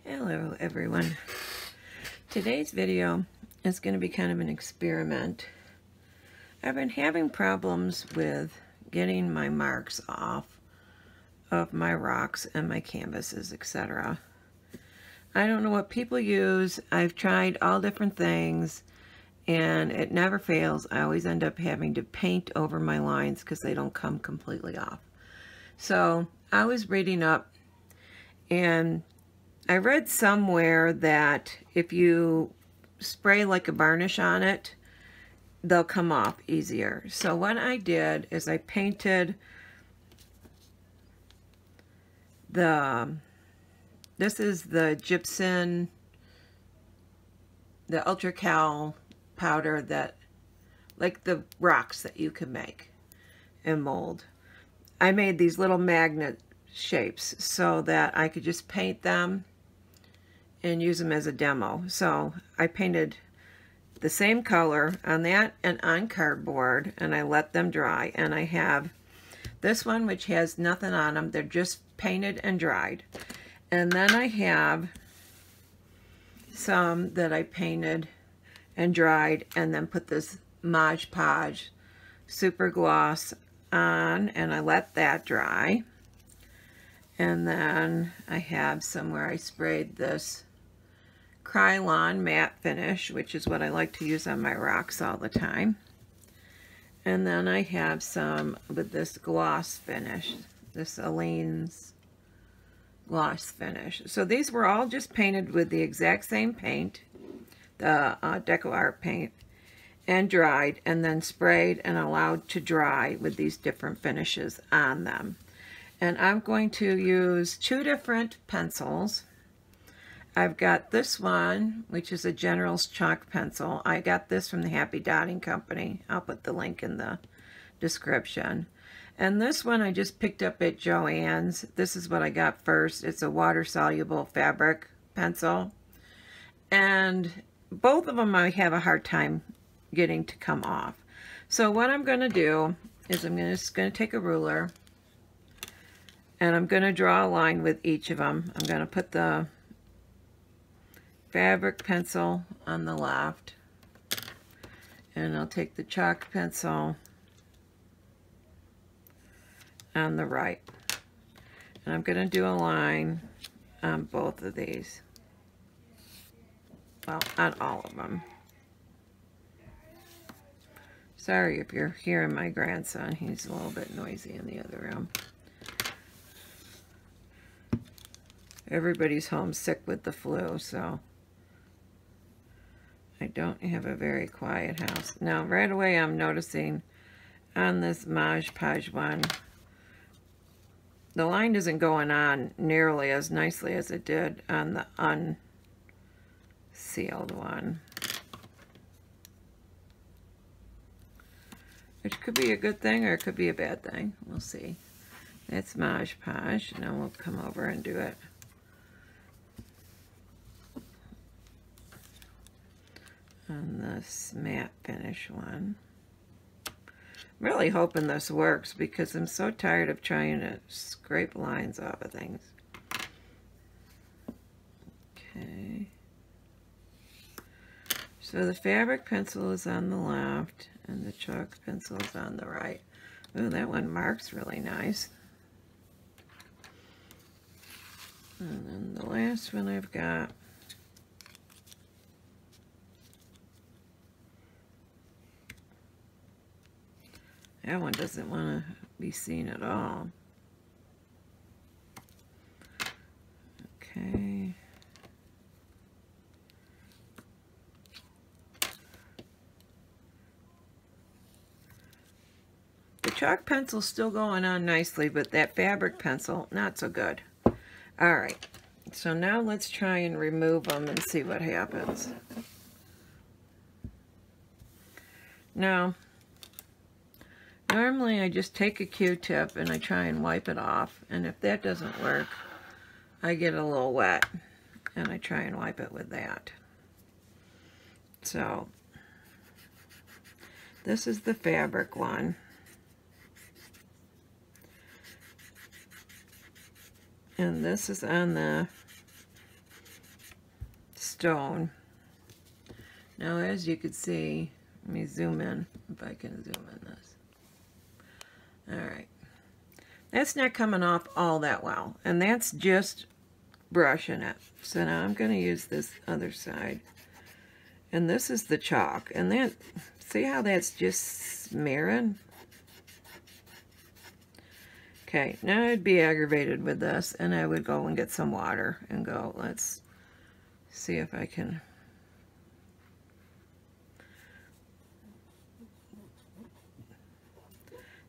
Hello everyone. Today's video is going to be kind of an experiment. I've been having problems with getting my marks off of my rocks and my canvases, etc. I don't know what people use. I've tried all different things and it never fails. I always end up having to paint over my lines because they don't come completely off. So I was reading up and I read somewhere that if you spray like a varnish on it, they'll come off easier. So what I did is I painted this is the gypsum, the Ultra Cal powder that, like the rocks that you can make and mold. I made these little magnet shapes so that I could just paint them and use them as a demo. So I painted the same color on that and on cardboard, and I let them dry. And I have this one which has nothing on them. They're just painted and dried. And then I have some that I painted and dried and then put this Mod Podge super gloss on, and I let that dry. And then I have some where I sprayed this Krylon matte finish, which is what I like to use on my rocks all the time. And then I have some with this gloss finish, this Aleene's gloss finish. So these were all just painted with the exact same paint, the Deco Art paint, and dried, and then sprayed and allowed to dry with these different finishes on them. And I'm going to use two different pencils. I've got this one, which is a General's chalk pencil. I got this from the Happy Dotting Company. I'll put the link in the description. And this one I just picked up at Joann's. This is what I got first. It's a water-soluble fabric pencil. And both of them I have a hard time getting to come off. So what I'm going to do is I'm just going to take a ruler and I'm going to draw a line with each of them. I'm going to put the fabric pencil on the left, and I'll take the chalk pencil on the right. And I'm going to do a line on both of these. Well, on all of them. Sorry if you're hearing my grandson. He's a little bit noisy in the other room. Everybody's homesick with the flu, so I don't have a very quiet house. Now, right away I'm noticing on this Mod Podge one, the line isn't going on nearly as nicely as it did on the unsealed one. Which could be a good thing or it could be a bad thing. We'll see. That's Mod Podge. Now we'll come over and do it on this matte finish one. I'm really hoping this works because I'm so tired of trying to scrape lines off of things. Okay. So the fabric pencil is on the left and the chalk pencil is on the right. Ooh, that one marks really nice. And then the last one I've got, that one doesn't want to be seen at all. Okay. The chalk pencil's still going on nicely, but that fabric pencil, not so good. All right. So now let's try and remove them and see what happens. Now, normally I just take a Q-tip and I try and wipe it off, and if that doesn't work, I get a little wet and I try and wipe it with that. So this is the fabric one. And this is on the stone. Now, as you can see, let me zoom in, if I can zoom in this. Alright. That's not coming off all that well, and that's just brushing it. So now I'm going to use this other side. And this is the chalk. And that, see how that's just smearing? Okay, now I'd be aggravated with this, and I would go and get some water and go, let's see if I can.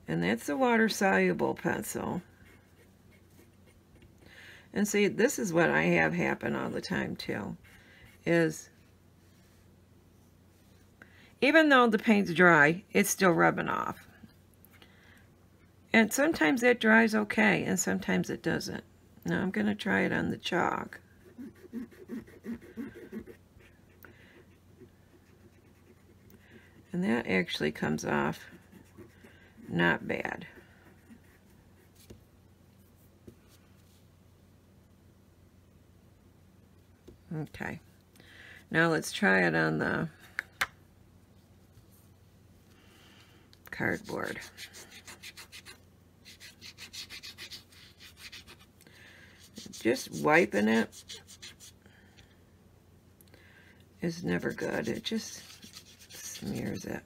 And that's a water-soluble pencil. And see, this is what I have happen all the time too, is even though the paint's dry, it's still rubbing off. And sometimes it dries okay, and sometimes it doesn't. Now I'm going to try it on the chalk. And that actually comes off not bad. Okay. Now let's try it on the cardboard. Just wiping it is never good. It just smears it.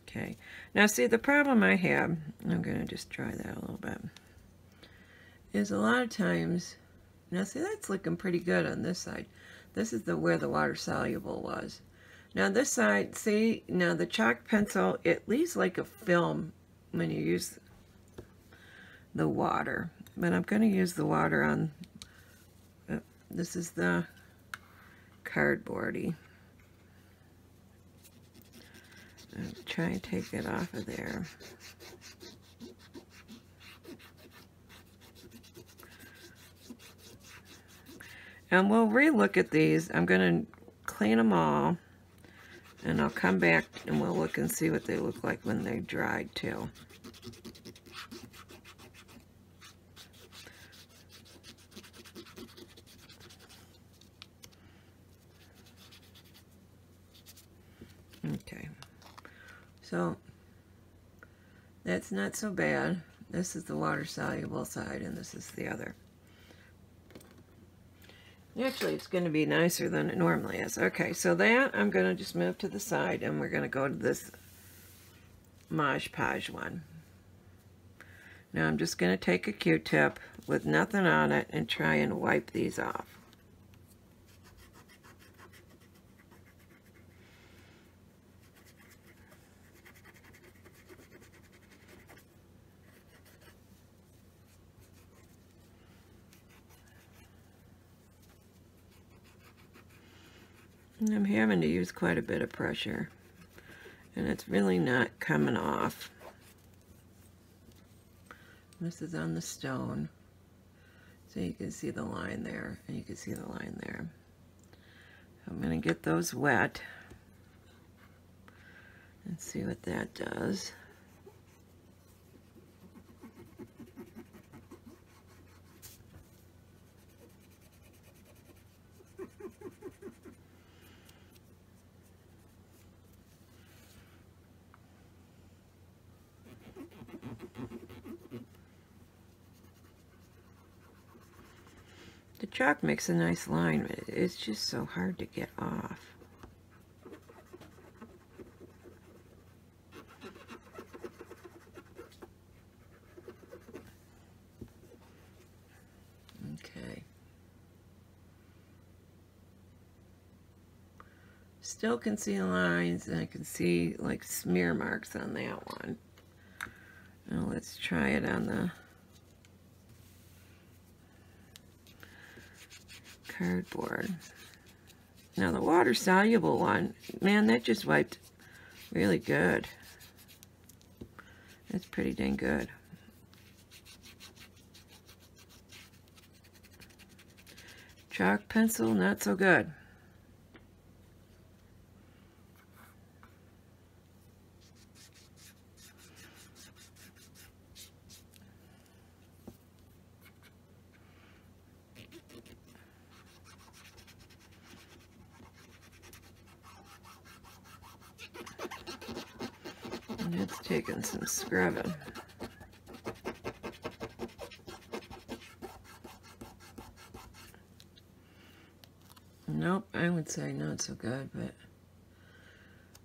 Okay, now see, the problem I have, I'm going to just try that a little bit, is a lot of times, now see, that's looking pretty good on this side. This is where the water-soluble was. Now this side, see, now the chalk pencil, it leaves like a film when you use the water. But I'm going to use the water on, this is the cardboardy. I'll try and take it off of there. And we'll re-look at these. I'm going to clean them all, and I'll come back and we'll look and see what they look like when they're dried too. Okay. So that's not so bad. This is the water-soluble side, and this is the other. Actually, it's going to be nicer than it normally is. Okay, so that I'm going to just move to the side, and we're going to go to this Mod Podge one. Now I'm just going to take a Q-tip with nothing on it and try and wipe these off. And I'm having to use quite a bit of pressure, and it's really not coming off. This is on the stone, so you can see the line there, and you can see the line there. I'm going to get those wet and see what that does. The chalk makes a nice line, but it's just so hard to get off. Okay. Still can see lines, and I can see like smear marks on that one. Now let's try it on the cardboard. Now the water-soluble one, man, that just wiped really good. That's pretty dang good. Chalk pencil, not so good. And it's taking some scrubbing. Nope, I would say not so good, but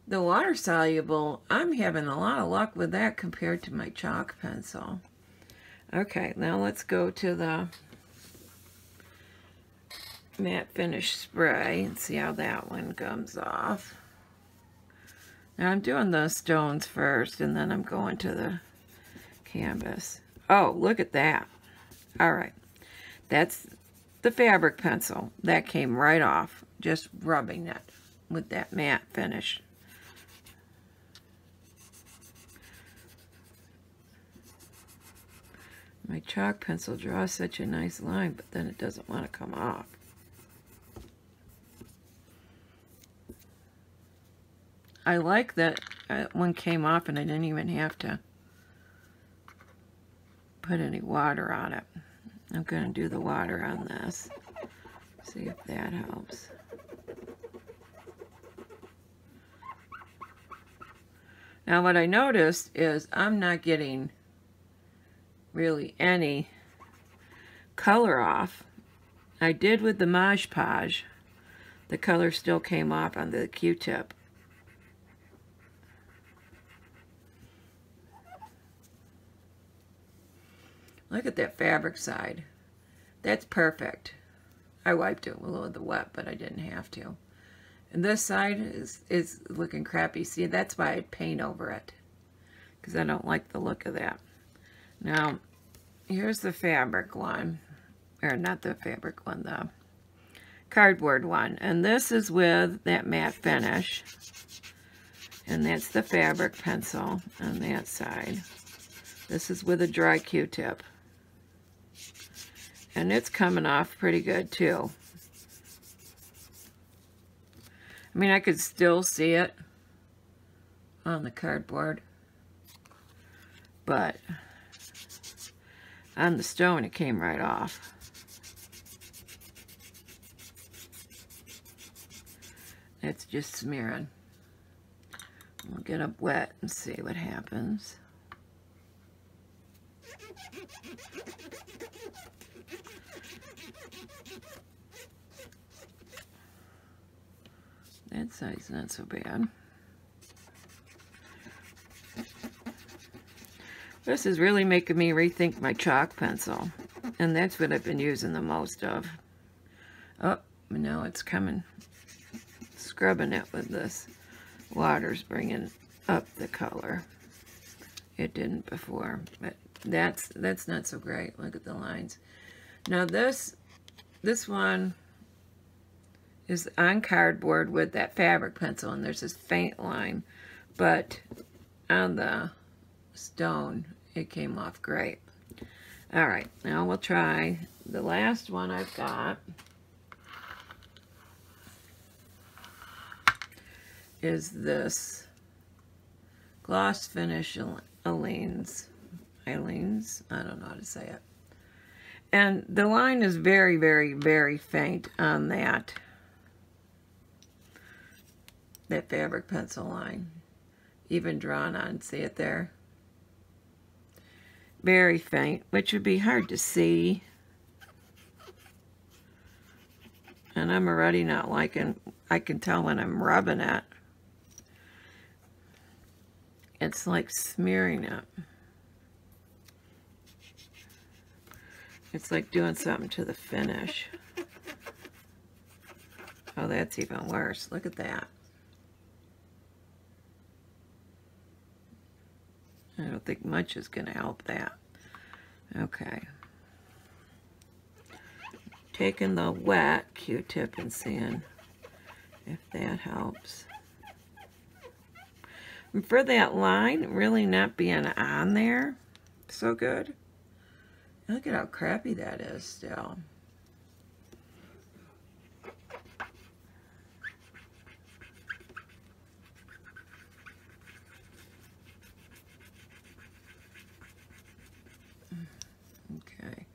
the water-soluble, I'm having a lot of luck with that compared to my chalk pencil. Okay, now let's go to the matte finish spray and see how that one comes off. Now I'm doing the stones first, and then I'm going to the canvas. Oh, look at that. All right, that's the fabric pencil. That came right off, just rubbing it with that matte finish. My chalk pencil draws such a nice line, but then it doesn't want to come off. I like that one came off and I didn't even have to put any water on it. I'm going to do the water on this. See if that helps. Now what I noticed is I'm not getting really any color off. I did with the Mod Podge. The color still came off on the Q-tip. Look at that fabric side. That's perfect. I wiped it with a little of the wet, but I didn't have to. And this side is looking crappy. See, that's why I paint over it, because I don't like the look of that. Now, here's the fabric one. Or not the fabric one, the cardboard one. And this is with that matte finish. And that's the fabric pencil on that side. This is with a dry Q-tip. And it's coming off pretty good too. I mean, I could still see it on the cardboard, but on the stone it came right off. It's just smearing. We'll get it wet and see what happens. That side's not so bad. This is really making me rethink my chalk pencil, and that's what I've been using the most of. Oh, now it's coming. Scrubbing it with this water's bringing up the color. It didn't before, but that's not so great. Look at the lines. Now this one is on cardboard with that fabric pencil, and there's this faint line, but on the stone it came off great. All right, now we'll try the last one I've got. Is this gloss finish Aleene's, I don't know how to say it. And the line is very, very, very faint on that fabric pencil line, even drawn on. See it there? Very faint, which would be hard to see. And I'm already not liking, I can tell when I'm rubbing it. It's like smearing it. It's like doing something to the finish. Oh, that's even worse. Look at that. I don't think much is going to help that. Okay. Taking the wet Q-tip and seeing if that helps. And for that line really not being on there so good, look at how crappy that is still. Okay.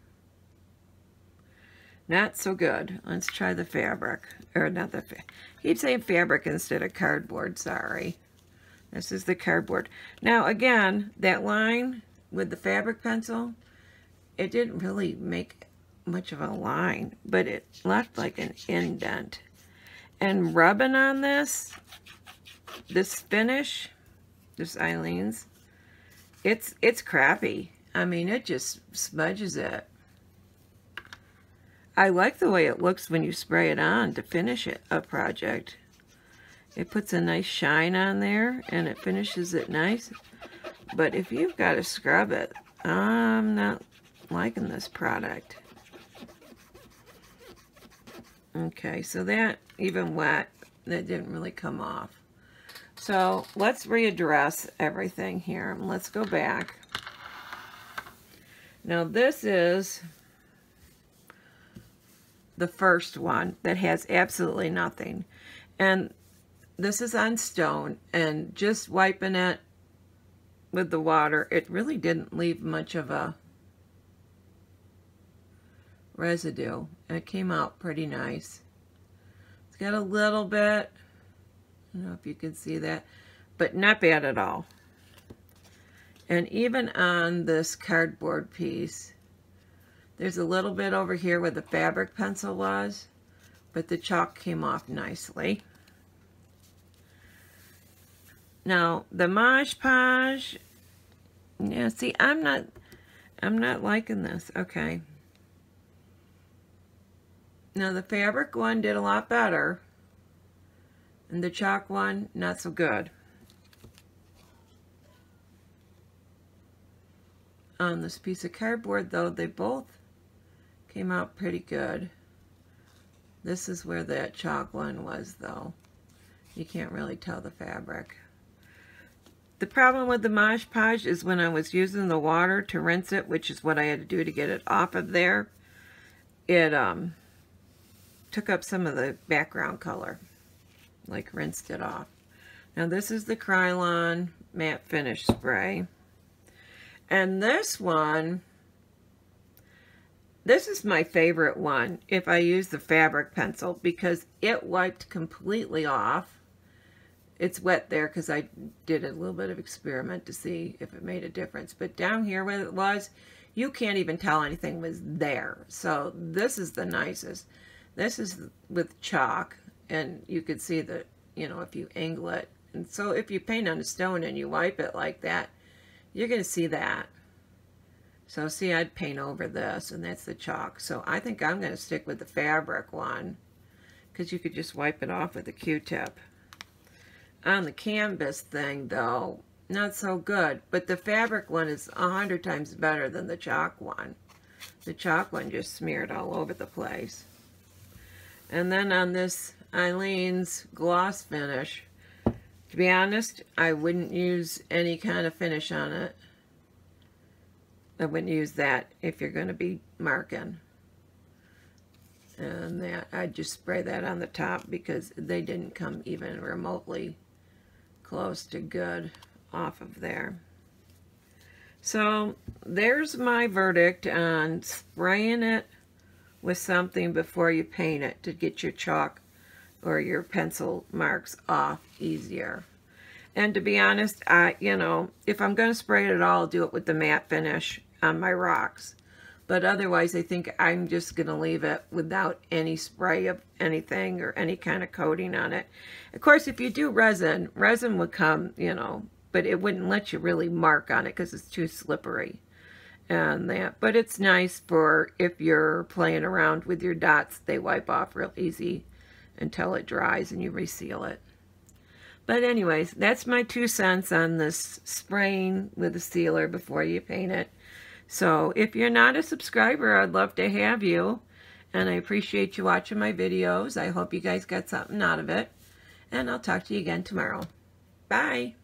Not so good. Let's try the fabric. Or not the I keep saying fabric instead of cardboard, sorry. This is the cardboard. Now again, that line with the fabric pencil, it didn't really make much of a line, but it left like an indent. And rubbing on this finish, this Eileen's, it's crappy. I mean, it just smudges it. I like the way it looks when you spray it on to finish a project. It puts a nice shine on there and it finishes it nice. But if you've got to scrub it, I'm not liking this product. Okay, so that, even wet, that didn't really come off. So let's readdress everything here. Let's go back. Now this is the first one that has absolutely nothing. And this is on stone, and just wiping it with the water, it really didn't leave much of a residue. It came out pretty nice. It's got a little bit, I don't know if you can see that, but not bad at all. And even on this cardboard piece, there's a little bit over here where the fabric pencil was, but the chalk came off nicely. Now, the Mod Podge, yeah, see, I'm not liking this. Okay. Now, the fabric one did a lot better, and the chalk one, not so good. On this piece of cardboard, though, they both came out pretty good. This is where that chalk one was, though. You can't really tell the fabric. The problem with the Mod Podge is when I was using the water to rinse it, which is what I had to do to get it off of there, it took up some of the background color, like rinsed it off. Now this is the Krylon matte finish spray. And this one, this is my favorite one if I use the fabric pencil, because it wiped completely off. It's wet there because I did a little bit of experiment to see if it made a difference. But down here where it was, you can't even tell anything was there. So this is the nicest. This is with chalk, and you could see that, you know, if you angle it. And so if you paint on a stone and you wipe it like that, you're going to see that. So see, I'd paint over this, and that's the chalk. So I think I'm going to stick with the fabric one, because you could just wipe it off with a Q-tip. On the canvas thing, though, not so good. But the fabric one is 100 times better than the chalk one. The chalk one just smeared all over the place. And then on this Eileen's gloss finish, to be honest, I wouldn't use any kind of finish on it. I wouldn't use that if you're going to be marking. And that, I'd just spray that on the top because they didn't come even remotely close to good off of there. So there's my verdict on spraying it with something before you paint it to get your chalk or your pencil marks off easier. And to be honest, you know, if I'm going to spray it at all, I'll do it with the matte finish on my rocks. But otherwise, I think I'm just going to leave it without any spray of anything or any kind of coating on it. Of course, if you do resin, resin would come, you know, but it wouldn't let you really mark on it because it's too slippery. And that, but it's nice for if you're playing around with your dots, they wipe off real easy until it dries and you reseal it. But anyways, that's my 2 cents on this spraying with a sealer before you paint it. So if you're not a subscriber, I'd love to have you. And I appreciate you watching my videos. I hope you guys got something out of it. And I'll talk to you again tomorrow. Bye.